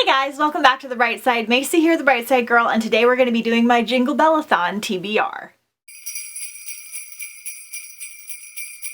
guys, welcome back to The Bright Side. Macy here, The Bright Side Girl, and today we're going to be doing my Jinglebellathon TBR.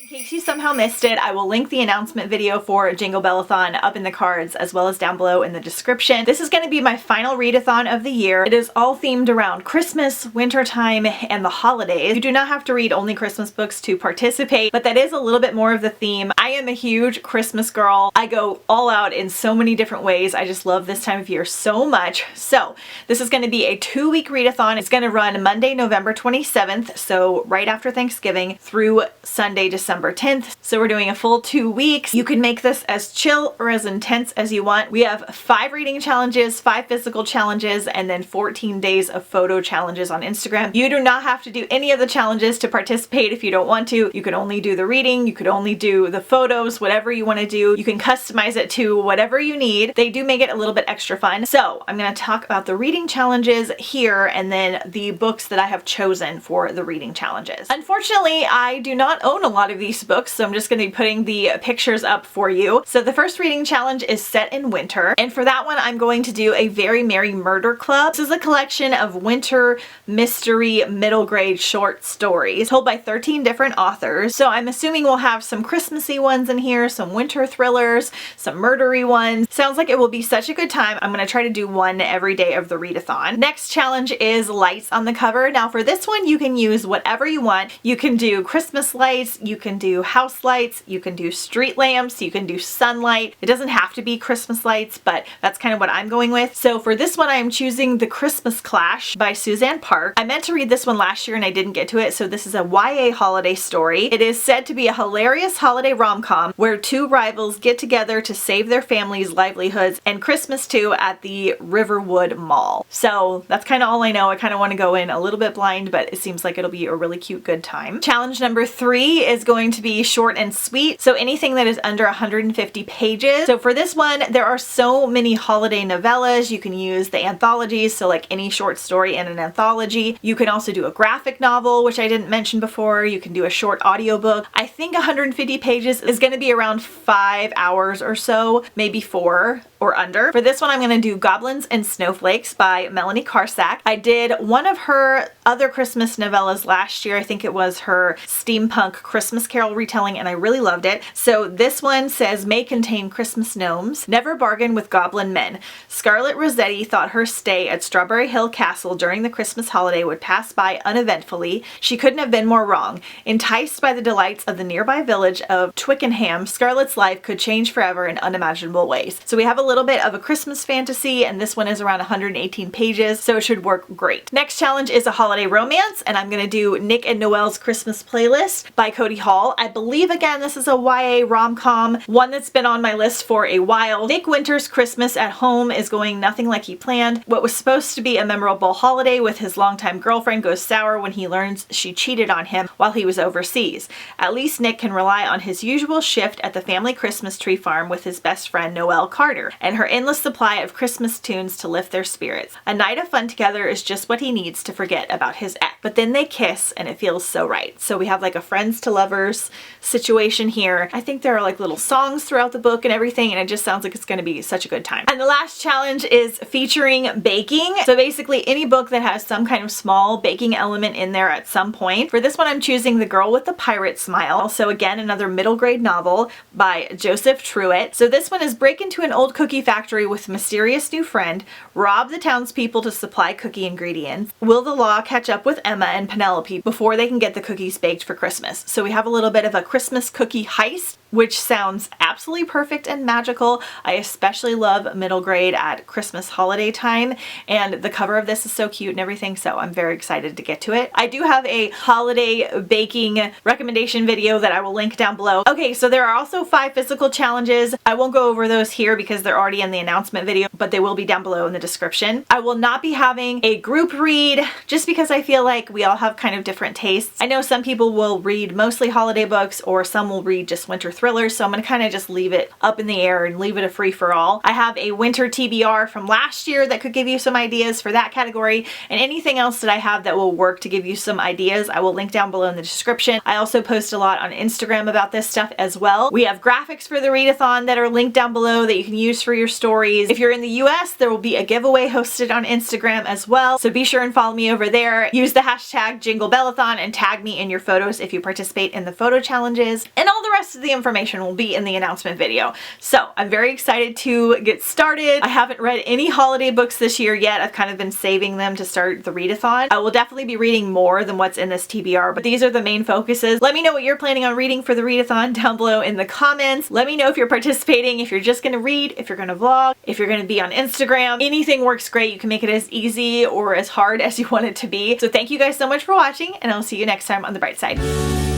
In case you somehow missed it, I will link the announcement video for Jinglebellathon up in the cards as well as down below in the description. This is going to be my final readathon of the year. It is all themed around Christmas, wintertime, and the holidays. You do not have to read only Christmas books to participate, but that is a little bit more of the theme. I am a huge Christmas girl. I go all out in so many different ways. I just love this time of year so much. So this is going to be a 2-week readathon. It's going to run Monday, November 27th, so right after Thanksgiving, through Sunday, December 10th. So we're doing a full 2 weeks. You can make this as chill or as intense as you want. We have 5 reading challenges, 5 physical challenges, and then 14 days of photo challenges on Instagram. You do not have to do any of the challenges to participate if you don't want to. You could only do the reading, you could only do the photos, whatever you want to do. You can customize it to whatever you need. They do make it a little bit extra fun. So I'm going to talk about the reading challenges here and then the books that I have chosen for the reading challenges. Unfortunately, I do not own a lot of these books, so I'm just going to be putting the pictures up for you. So the first reading challenge is set in winter, and for that one I'm going to do A Very Merry Murder Club. This is a collection of winter mystery middle grade short stories told by 13 different authors. So I'm assuming we'll have some Christmassy ones in here, some winter thrillers, some murdery ones. Sounds like it will be such a good time. I'm going to try to do one every day of the readathon. Next challenge is lights on the cover. Now for this one you can use whatever you want. You can do Christmas lights, you can do house lights, you can do street lamps, you can do sunlight. It doesn't have to be Christmas lights, but that's kind of what I'm going with. So for this one I am choosing The Christmas Clash by Suzanne Park. I meant to read this one last year and I didn't get to it, so this is a YA holiday story. It is said to be a hilarious holiday rom-com where 2 rivals get together to save their families' livelihoods and Christmas too at the Riverwood Mall. So that's kind of all I know. I kind of want to go in a little bit blind, but it seems like it'll be a really cute good time. Challenge number 3 is going to be short and sweet, so anything that is under 150 pages. So for this one there are so many holiday novellas. You can use the anthologies, so like any short story in an anthology. You can also do a graphic novel, which I didn't mention before. You can do a short audiobook. I think 150 pages is going to be around 5 hours or so, maybe 4 or under. For this one I'm going to do Goblins and Snowflakes by Melanie Karsak. I did one of her other Christmas novellas last year. I think it was her steampunk Christmas Carol retelling, and I really loved it. So this one says, may contain Christmas gnomes. Never bargain with goblin men. Scarlett Rossetti thought her stay at Strawberry Hill Castle during the Christmas holiday would pass by uneventfully. She couldn't have been more wrong. Enticed by the delights of the nearby village of Twickenham, Scarlett's life could change forever in unimaginable ways. So we have a little bit of a Christmas fantasy, and this one is around 118 pages, so it should work great. Next challenge is a holiday romance, and I'm going to do Nick and Noelle's Christmas Playlist by Cody Hall. I believe, again, this is a YA rom-com, one that's been on my list for a while. Nick Winter's Christmas at home is going nothing like he planned. What was supposed to be a memorable holiday with his longtime girlfriend goes sour when he learns she cheated on him while he was overseas. At least Nick can rely on his usual shift at the family Christmas tree farm with his best friend Noelle Carter and her endless supply of Christmas tunes to lift their spirits. A night of fun together is just what he needs to forget about his ex. But then they kiss and it feels so right. So we have like a friends to lovers situation here. I think there are like little songs throughout the book and everything, and it just sounds like it's going to be such a good time. And the last challenge is featuring baking. So basically any book that has some kind of small baking element in there at some point. For this one I'm choosing The Girl with the Pirate Smile. So again, another middle grade novel by Joseph Truitt. So this one is break into an old cookie factory with a mysterious new friend, rob the townspeople to supply cookie ingredients. Will the law catch up with Emma and Penelope before they can get the cookies baked for Christmas? So we have a little bit of a Christmas cookie heist, which sounds absolutely perfect and magical. I especially love middle grade at Christmas holiday time, and the cover of this is so cute and everything, so I'm very excited to get to it. I do have a holiday baking recommendation video that I will link down below. Okay, so there are also 5 physical challenges. I won't go over those here because they're already in the announcement video, but they will be down below in the description. I will not be having a group read just because I feel like we all have kind of different tastes. I know some people will read mostly holiday books, or some will read just winter thrillers, so I'm going to kind of just leave it up in the air and leave it a free-for-all. I have a winter TBR from last year that could give you some ideas for that category, and anything else that I have that will work to give you some ideas I will link down below in the description. I also post a lot on Instagram about this stuff as well. We have graphics for the readathon that are linked down below that you can use for your stories. If you're in the US, there will be a giveaway hosted on Instagram as well, so be sure and follow me over there. Use the hashtag Jinglebellathon and tag me in your photos if you participate in the photo challenges, and all the rest of the information will be in the announcement video. So I'm very excited to get started. I haven't read any holiday books this year yet. I've kind of been saving them to start the readathon. I will definitely be reading more than what's in this TBR, but these are the main focuses. Let me know what you're planning on reading for the readathon down below in the comments. Let me know if you're participating, if you're just gonna read, if you're gonna vlog, if you're gonna be on Instagram. Anything works great. You can make it as easy or as hard as you want it to be. So thank you guys so much for watching, and I'll see you next time on the bright side.